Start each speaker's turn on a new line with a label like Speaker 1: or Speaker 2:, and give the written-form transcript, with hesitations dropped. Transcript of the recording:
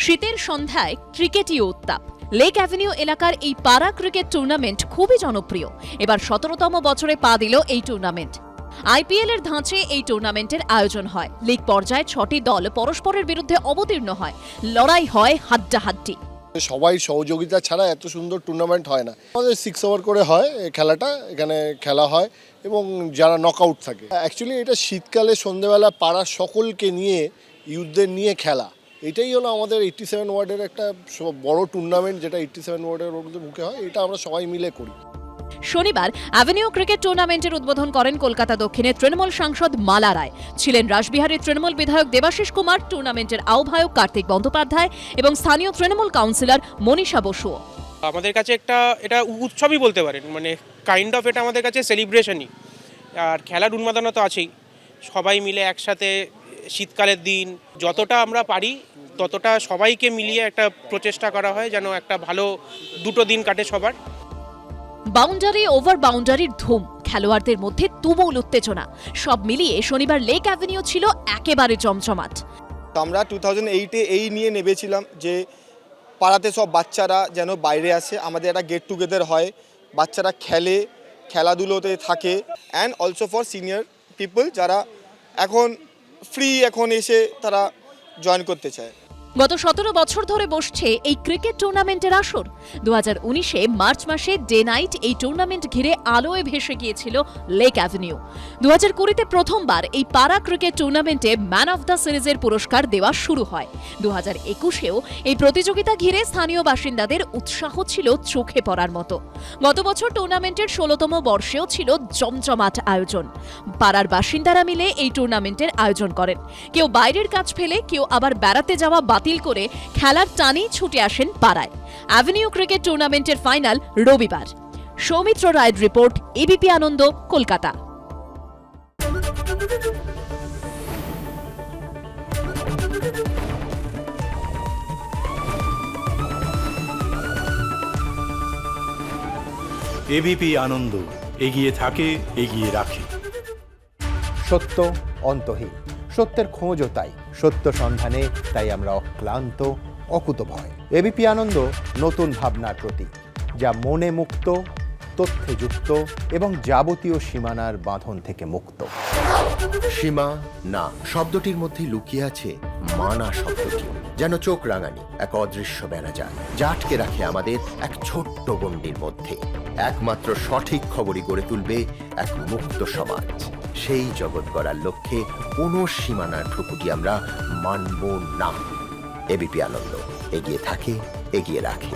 Speaker 1: শীতের সন্ধ্যায় ক্রিকেটীয় উত্তাপ। লেক অ্যাভিনিউ এলাকার এই পাড়া ক্রিকেট টুর্নামেন্ট খুবই জনপ্রিয়। এবার ১৭তম বছরে পা দিল এই টুর্নামেন্ট। আইপিএল এর ধাঁচে এই টুর্নামেন্টের আয়োজন হয়। লীগ পর্যায়ে ৬টি দল পরস্পরের বিরুদ্ধে অবতীর্ণ হয়, লড়াই হয় হাড্ডাহাড্ডি।
Speaker 2: সবাই সহযোগিতা ছাড়া এত সুন্দর টুর্নামেন্ট হয় না। আমাদের 6 ওভার করে হয় এই খেলাটা, এখানে খেলা হয় এবং যারা নকআউট থাকে। অ্যাকচুয়ালি এটা শীতকালে সন্ধ্যেবেলা পাড়ার সকলকে নিয়ে, ইউথদের নিয়ে খেলা, এটাই হলো আমাদের 87 ওয়ার্ডের একটা বড় টুর্নামেন্ট, যেটা 87 ওয়ার্ডের মুখে হয়। এটা আমরা সবাই মিলে করি।
Speaker 1: শনিবার অ্যাভিনিউ ক্রিকেট টুর্নামেন্টের উদ্বোধন করেন কলকাতা দক্ষিণের তৃণমূল সাংসদ মালা রায়। ছিলেন রাসবিহারীর তৃণমূল বিধায়ক দেবাশিস কুমার, টুর্নামেন্টের আহ্বায়ক কার্তিক বন্দ্যোপাধ্যায় এবং স্থানীয় তৃণমূল কাউন্সিলর মনীষা বসুও।
Speaker 3: আমাদের কাছে এটা উৎসবই বলতে পারেন, মানে কাইন্ড অফ এটা আমাদের কাছে সেলিব্রেশনই। আর খেলার উন্মাদনা তো আছেই। সবাই মিলে একসাথে শীতকালের দিন যতটা আমরা পারি ততটা সবাইকে মিলিয়ে একটা প্রচেষ্টা করা হয় যেন একটা ভালো দুটো দিন কাটে সবার।
Speaker 1: বাউন্ডারি ওভার বাউন্ডারির ধুম, খেলোয়াড়দের মধ্যে তুমুল উত্তেজনা, সব মিলিয়ে শনিবার লেক অ্যাভিনিউ ছিল একেবারে জমজমাট।
Speaker 4: আমরা 2008-এ এই নিয়ে নেমেছিলাম যে পাড়াতে সব বাচ্চারা যেন বাইরে আসে, আমাদের একটা গেট টুগেদার হয়, বাচ্চারা খেলে, খেলাধুলোতে থাকে, and also for senior people যারা এখন ফ্রি এখন এসে তারা জয়েন করতে চায়।
Speaker 1: গত ১৭ বছর ধরে বসছে এই ক্রিকেট টুর্নামেন্টের আসর। 2019-এ মার্চ মাসে ডে নাইট এই টুর্নামেন্ট ঘিরে আলোয় ভেসে গিয়েছিল লেক অ্যাভিনিউ। 2020-তে প্রথমবার এই পাড়া ক্রিকেট টুর্নামেন্টে ম্যান অফ দ্য সিরিজের পুরস্কার দেওয়া শুরু হয়। 2021-এও এই প্রতিযোগিতা ঘিরে স্থানীয় বাসিন্দাদের উৎসাহ ছিল চোখে পড়ার মতো। গত বছর টুর্নামেন্টের 16তম বর্ষেও ছিল জমজমাট আয়োজন। পাড়ার বাসিন্দারা মিলে এই টুর্নামেন্টের আয়োজন করেন। কেউ বাইরের কাজ ফেলে, কেউ আবার বেড়াতে যাওয়া বাতিল করে খেলার টানেই ছুটে আসেন পাড়ায়। অ্যাভিনিউ ক্রিকেট টুর্নামেন্টের ফাইনাল রবিবার। সৌমিত্র রায়ের রিপোর্ট, এবিপি আনন্দ, কলকাতা।
Speaker 5: এবিপি আনন্দ, এগিয়ে থাকে, এগিয়ে রাখে।
Speaker 6: সত্য অন্তহীন, সত্যের খোঁজও তাই, সত্য সন্ধানে তাই আমরা অক্লান্ত, অকুতভয়। এবিপি আনন্দ নতুন ভাবনার প্রতীক, যা মনে মুক্ত, তথ্যে যুক্ত এবং যাবতীয় সীমানার বাঁধন থেকে মুক্ত।
Speaker 7: সীমা না শব্দটির মধ্যে লুকিয়ে আছে মানা শব্দটি, যেন চোখ রাঙানি এক অদৃশ্য বেড়াজাল, যা আটকে রাখে আমাদের এক ছোট্ট গণ্ডির মধ্যে। একমাত্র সঠিক খবরই গড়ে তুলবে এক মুক্ত সমাজ। সেই জগৎ গড়ার লক্ষ্যে কোনো সীমানার ঠুকুটি আমরা মানব না। এবিপি আনন্দ, এগিয়ে থাকে, এগিয়ে রাখে।